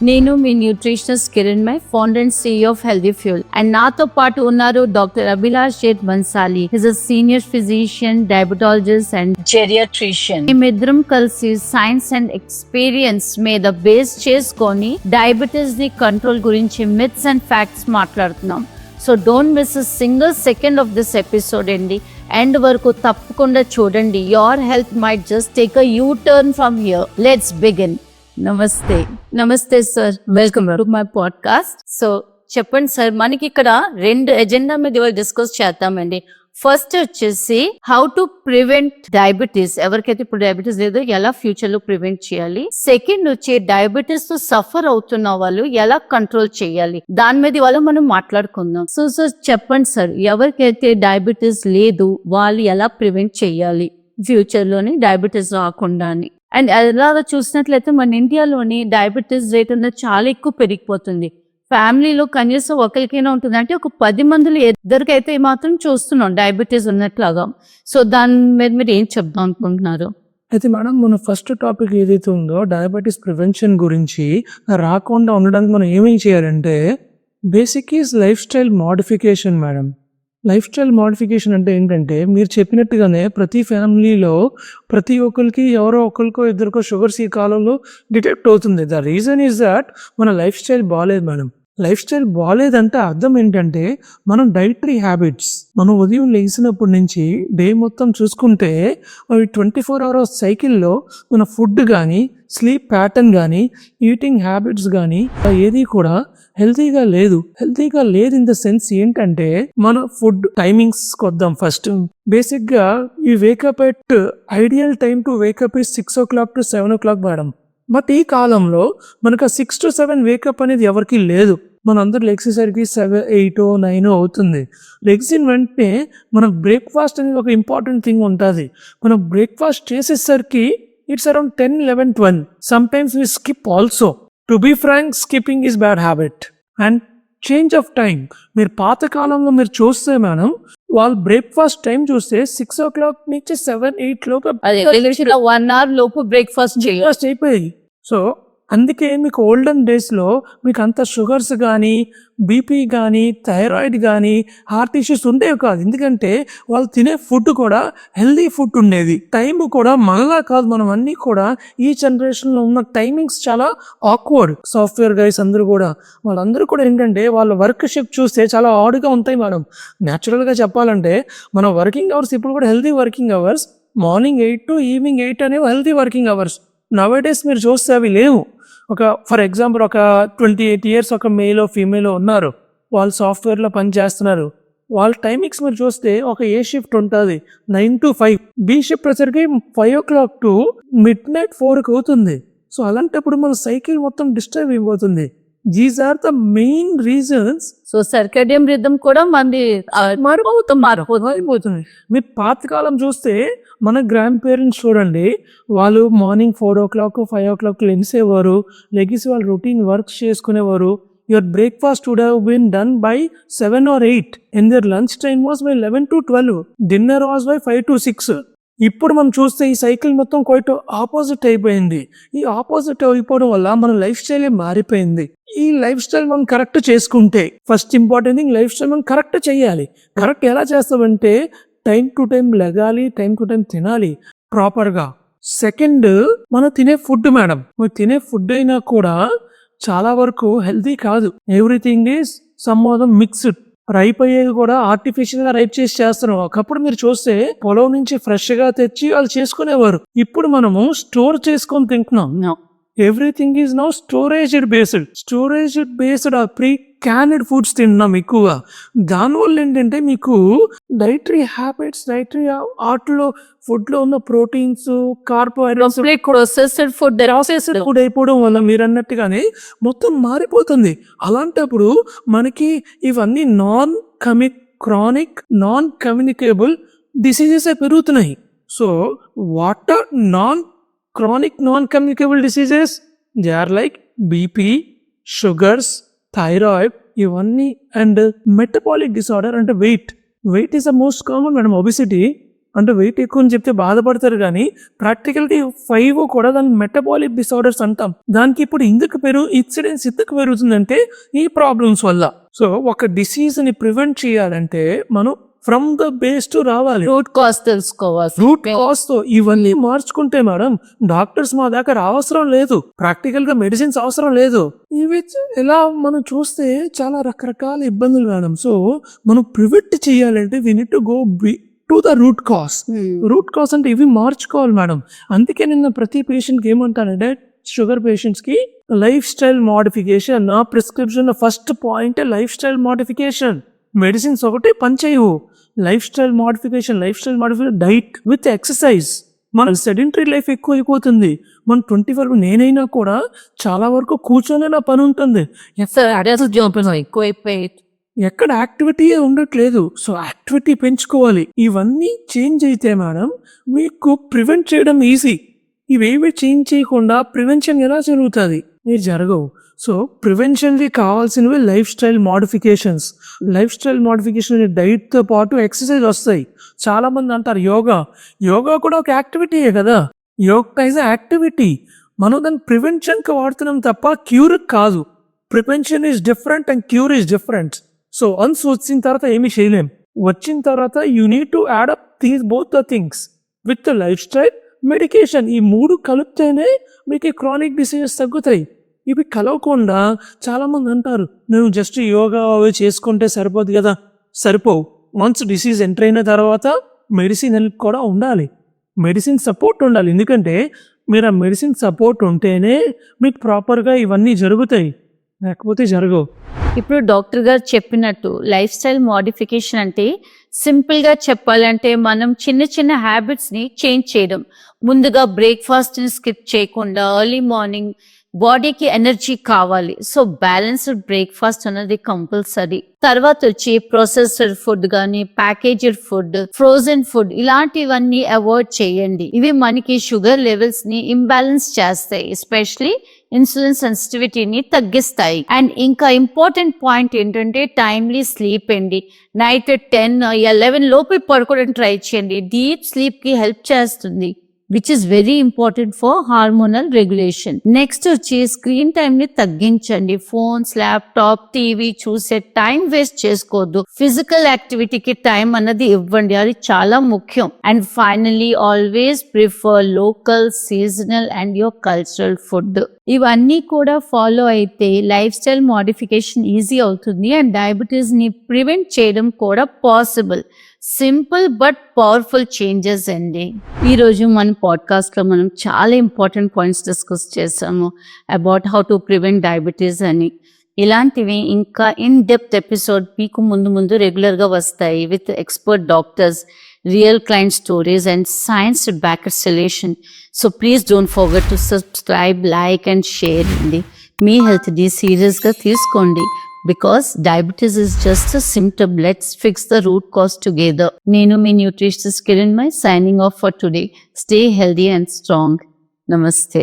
నేను మీ nutritionist Kiran my founder and CEO of healthy fuel. And నాతో పాటు ఉన్నారు doctor Abhilash Shet Bansali. His a senior physician, diabetologist and geriatrician. మేమిద్దరం కలిసి సైన్స్ అండ్ ఎక్స్పీరియన్స్ మీద బేస్ చేసుకొని డయాబెటీస్ ని కంట్రోల్ గురించి మిత్స్ అండ్ ఫ్యాక్ట్స్ మాట్లాడుతున్నాం. So don't miss a single second of this episode అండి. ఎండ్ వరకు తప్పకుండా చూడండి. Your health might just take a U turn from here. Let's begin. నమస్తే sir, welcome to my podcast. So చెప్పండి sir, మనకి ఇక్కడ రెండు ఎజెండా మీద ఇవాళ డిస్కస్ చేద్దామండి. ఫస్ట్ వచ్చేసి హౌ టు ప్రివెంట్ డయాబెటీస్, ఎవరికైతే ఇప్పుడు డయాబెటీస్ లేదో ఎలా ఫ్యూచర్ లో ప్రివెంట్ చేయాలి. సెకండ్ వచ్చి డయాబెటీస్ తో సఫర్ అవుతున్న వాళ్ళు ఎలా కంట్రోల్ చేయాలి, దాని మీద ఇవాళ మనం మాట్లాడుకుందాం. సో సార్ చెప్పండి సార్, ఎవరికైతే డయాబెటీస్ లేదు వాళ్ళు ఎలా ప్రివెంట్ చేయాలి ఫ్యూచర్ లోని డయాబెటీస్ రాకుండా అని. అండ్ అలాగా చూసినట్లయితే మన ఇండియాలోని డయాబెటీస్ రేట్ అనేది చాలా ఎక్కువ పెరిగిపోతుంది. ఫ్యామిలీలో కనీసం ఒకరికైనా ఉంటుంది, అంటే ఒక 10 మందిలో ఇద్దరికైతే మాత్రం చూస్తున్నాం డయాబెటీస్ ఉన్నట్లాగా. సో దాని మీద మీరు ఏం చెప్దాం అనుకుంటున్నారు? అయితే మేడం, మన ఫస్ట్ టాపిక్ ఏదైతే ఉందో డయాబెటీస్ ప్రివెన్షన్ గురించి రాకుండా ఉండడానికి మనం ఏమేం చేయాలంటే basic is life style modification madam. Life style modification అంటే ఏంటంటే మీరు చెప్పినట్టుగానే ప్రతి ఫ్యామిలీలో ప్రతి ఒక్కరికి ఎవరో ఒకరికో ఇద్దరికో షుగర్స్ ఈ కాలంలో డిటెక్ట్ అవుతుంది. ద రీజన్ ఈజ్ దట్ మన లైఫ్ స్టైల్ బాగాలేదు మేడం. లైఫ్ స్టైల్ బాగాలేదంటే అర్థం ఏంటంటే మనం డైటరీ హ్యాబిట్స్, మనం ఉదయం లేచినప్పటి నుంచి డే మొత్తం చూసుకుంటే అవి 24 hours సైకిల్లో మన ఫుడ్ కానీ, స్లీప్ ప్యాటర్న్ కానీ, ఈటింగ్ హ్యాబిట్స్ కానీ ఏది కూడా హెల్తీగా లేదు ఇన్ ద సెన్స్ ఏంటంటే మన ఫుడ్ టైమింగ్స్ కొద్దాం. ఫస్ట్ బేసిక్ గా ఈ wake up at ideal time to wake up is 6 o'clock to 7 o'clock madam. But ఈ కాలంలో మనకు 6 to 7 వేకప్ అనేది ఎవరికి లేదు. మనందరూ లెగ్సేసరికి 7, 8, 9 అవుతుంది. లెగ్సిన్ వెంటనే మనకు బ్రేక్ఫాస్ట్ అనేది ఒక ఇంపార్టెంట్ థింగ్ ఉంటుంది. మనం బ్రేక్ఫాస్ట్ చేసేసరికి it's around 10, 11, 12. Sometimes we skip also. To be frank, skipping is bad habit. And change of time, మీరు పాత కాలంలో మీరు చూస్తే మేడం వాళ్ళు బ్రేక్ఫాస్ట్ టైం చూస్తే 6 o'clock నుంచి 7, 8 లోపు 1 hour లోపు బ్రేక్ఫాస్ట్ అయిపోయి. సో అందుకే మీకు ఓల్డెన్ డేస్లో మీకు అంత షుగర్స్ కానీ, బీపీ కానీ, థైరాయిడ్ కానీ, హార్ట్ ఇష్యూస్ ఉండేవి కాదు. ఎందుకంటే వాళ్ళు తినే ఫుడ్ కూడా హెల్దీ ఫుడ్ ఉండేది. టైం కూడా మనలా కాదు, మనం అన్నీ కూడా ఈ జనరేషన్లో ఉన్న టైమింగ్స్ చాలా ఆక్వర్డ్. సాఫ్ట్వేర్ గైస్ అందరూ కూడా వాళ్ళందరూ కూడా ఏంటంటే వాళ్ళ వర్క్ షిఫ్ట్ చూస్తే చాలా ఆడ్గా ఉంటాయి మేడం. న్యాచురల్గా చెప్పాలంటే మన వర్కింగ్ అవర్స్ ఇప్పుడు కూడా healthy working hours. Morning 8 to evening 8 అనేవి హెల్దీ వర్కింగ్ అవర్స్. నవేడేస్ మీరు చూస్తే అవి లేవు. ఫర్ ఎగ్జాంపుల్ 28 years ఒక మేలో ఫీమేలో ఉన్నారు, వాళ్ళు సాఫ్ట్వేర్లో పని చేస్తున్నారు. వాళ్ళ టైమింగ్స్ మీరు చూస్తే ఒక ఏ షిఫ్ట్ ఉంటుంది 9 to 5, బి షిఫ్ట్ వచ్చరికి 5 o'clock to midnight 4 అవుతుంది. సో అలాంటప్పుడు మన సైకిల్ మొత్తం డిస్టర్బ్ అయిపోతుంది. These are the main reasons. So circadian rhythm కూడా మంది మారిపోతుంది. మీరు పాతకాలం చూస్తే మన గ్రాండ్ పేరెంట్స్ చూడండి, వాళ్ళు మార్నింగ్ 4 o'clock, 5 o'clock లెగిసేవారు. లెగిసి వాళ్ళు రొటీన్ వర్క్స్ చేసుకునేవారు. Your breakfast would have been done by 7 or 8 and their lunch time was by 11 to 12. Dinner was by 5 to 6. ఇప్పుడు మనం చూస్తే ఈ సైకిల్ మొత్తం క్వైట్ ఆపోజిట్ అయిపోయింది. ఈ ఆపోజిట్ అయిపోవడం వల్ల మన లైఫ్ స్టైలే మారిపోయింది. ఈ లైఫ్ స్టైల్ మనం కరెక్ట్ చేసుకుంటే, first important thing life style మనం కరెక్ట్ చేయాలి. కరెక్ట్ ఎలా చేస్తామంటే టైం టు టైం లెగాలి, టైం టు టైం తినాలి ప్రాపర్గా. సెకండ్, మనం తినే ఫుడ్ మేడం, మనం తినే ఫుడ్ అయినా కూడా చాలా వరకు హెల్తీ కాదు. Everything is some of the mixed. Ripe అయ్యేది కూడా ఆర్టిఫిషియల్ గా రైప్ చేస్తున్నారు. ఒకప్పుడు మీరు చూస్తే పొలం నుంచి ఫ్రెష్ గా తెచ్చి వాళ్ళు చేసుకునేవారు. ఇప్పుడు మనము స్టోర్ చేసుకొని తింటున్నాం. Everything is now storaged based pre canned foods తింటున్నాం ఎక్కువగా. దానివల్ల ఏంటంటే మీకు డైటరీ హ్యాబిట్స్, ఆటలో ఫుడ్ లో ఉన్న ప్రోటీన్స్, కార్బోహైడ్రేట్స్, ప్రాసెస్డ్ ఫుడ్ అయిపోవడం వల్ల మీరు అన్నట్టుగానే మొత్తం మారిపోతుంది. అలాంటప్పుడు మనకి ఇవన్నీ క్రానిక్ నాన్ కమ్యూనికేబుల్ డిసీజెస్ పెరుగుతున్నాయి. So what are chronic non-communicable diseases? They are like BP, sugars, thyroid, ఇవన్నీ. అండ్ మెటబాలిక్ డిసార్డర్ అంటే weight is the most common madam. Obesity అంటే వెయిట్ ఎక్కువ అని చెప్తే బాధపడతారు కానీ ప్రాక్టికల్గా 5 కూడా దాన్ని మెటబాలిక్ డిసార్డర్స్ అంటాం. దానికి ఇప్పుడు ఇన్సిడెన్స్ ఎందుకు పెరుగుతుందంటే ఈ ప్రాబ్లమ్స్ వల్ల. సో ఒక డిసీజ్ని ప్రివెంట్ చేయాలంటే మనం ఫ్రమ్ ద బేస్ టు రావాలి. రూట్ కాజ్ తెలుసుకోవాలి. రూట్ కాజ్ తో ఇవన్నీ మార్చుకుంటే మేడం డాక్టర్స్ మా దాకా అవసరం లేదు, ప్రాక్టికల్ గా మెడిసిన్స్ అవసరం లేదు. ఇవి ఇలా మనం చూస్తే చాలా రకరకాల ఇబ్బందులు మేడం. సో మనం ప్రివెంట్ చేయాలంటే we need to go to the root cause. Root cause అంటే ఇవి మార్చుకోవాలి మేడం. అందుకే నిన్న ప్రతి పేషెంట్కి ఏమంటానంటే షుగర్ పేషెంట్స్కి లైఫ్ స్టైల్ మోడిఫికేషన్. నా prescription first point life style modification. Medicines ఒకటి పనిచేయవు. Life style modification diet with exercise. మన సెడెంటరీ లైఫ్ ఎక్కువ అయిపోతుంది. మన 24 నేనైనా కూడా చాలా వరకు కూర్చొని నా పని ఉంటుంది. ఎక్కడ యాక్టివిటీ ఉండట్లేదు. సో యాక్టివిటీ పెంచుకోవాలి. ఇవన్నీ చేంజ్ అయితే మేడం మీకు ప్రివెంట్ చేయడం ఈజీ. ఇవేవి చేంజ్ చేయకుండా ప్రివెన్షన్ ఎలా జరుగుతుంది? మీరు జరగవు. సో ప్రివెన్షన్కి కావాల్సినవి life style modifications. Life style modification డైట్తో పాటు ఎక్సర్సైజ్ వస్తాయి. చాలామంది అంటారు యోగా కూడా ఒక యాక్టివిటీయే కదా. Yoga is activity. మనం దాన్ని ప్రివెన్షన్కి వాడుతున్నాం తప్ప క్యూర్కి కాదు. Prevention is different and cure is different. So once వచ్చిన తర్వాత ఏమీ చేయలేం. వచ్చిన తర్వాత you need to add up both the things with life style medication. ఈ 3 కలిపితేనే మీకు క్రానిక్ డిసీజెస్ తగ్గుతాయి. ఇవి కలవకుండా చాలామంది అంటారు నువ్వు జస్ట్ యోగా అవి చేసుకుంటే సరిపోదు కదా. సరిపోవు. వన్స్ డిసీజ్ ఎంటర్ అయిన తర్వాత మెడిసిన్ హెల్ప్ కూడా ఉండాలి. మెడిసిన్ సపోర్ట్ ఉండాలి. ఎందుకంటే మీరు ఆ మెడిసిన్ సపోర్ట్ ఉంటేనే మీకు ప్రాపర్గా ఇవన్నీ జరుగుతాయి, లేకపోతే జరగవు. ఇప్పుడు డాక్టర్ గారు చెప్పినట్టు లైఫ్ స్టైల్ మోడిఫికేషన్ అంటే సింపుల్గా చెప్పాలంటే మనం చిన్న చిన్న హ్యాబిట్స్ని చేంజ్ చేయడం. ముందుగా బ్రేక్ఫాస్ట్ని స్కిప్ చేయకుండా ఎర్లీ మార్నింగ్ బాడీకి ఎనర్జీ కావాలి. సో బ్యాలెన్స్డ్ బ్రేక్ఫాస్ట్ అనేది కంపల్సరీ. తర్వాత వచ్చి ప్రాసెస్డ్ ఫుడ్ కానీ ప్యాకేజ్డ్ ఫుడ్, ఫ్రోజన్ ఫుడ్ ఇలాంటివన్నీ అవాయిడ్ చేయండి. ఇవి మనకి షుగర్ లెవెల్స్ ని ఇంబ్యాలెన్స్ చేస్తాయి, ఎస్పెషలీ ఇన్సులిన్ సెన్సిటివిటీని తగ్గిస్తాయి. అండ్ ఇంకా ఇంపార్టెంట్ పాయింట్ ఏంటంటే టైమ్లీ స్లీప్ అండి. నైట్ 10-11 లోపు పడుకోవడానికి ట్రై చేయండి. డీప్ స్లీప్ కి హెల్ప్ చేస్తుంది, which is very important for hormonal regulation. Next వచ్చి స్క్రీన్ టైమ్ ని తగ్గించండి. ఫోన్స్, ల్యాప్టాప్, టీవీ చూసే టైం వేస్ట్ చేసుకోవద్దు. ఫిజికల్ యాక్టివిటీకి టైం అన్నది ఇవ్వండి, అది చాలా ముఖ్యం. And finally always prefer local, seasonal and your cultural food. ఇవన్నీ కూడా ఫాలో అయితే లైఫ్ స్టైల్ మోడిఫికేషన్ ఈజీ అవుతుంది అండ్ డయాబెటీస్ ని ప్రివెంట్ చేయడం కూడా possible. Simple but powerful changes అండి. ఈరోజు మన పాడ్కాస్ట్లో మనం చాలా ఇంపార్టెంట్ పాయింట్స్ డిస్కస్ చేసాము about how to prevent diabetes అని. ఇలాంటివి ఇంకా ఇన్ డెప్త్ ఎపిసోడ్ మీకు ముందు రెగ్యులర్గా వస్తాయి with expert doctors, real client stories and science backed solution. So please don't forget to subscribe, like and share అండి. మీ హెల్త్ని సీరియస్గా తీసుకోండి. Because diabetes is just a symptom. Let's fix the root cause together. Nenu me nutritionist Kiran Mai signing off for today. Stay healthy and strong. Namaste.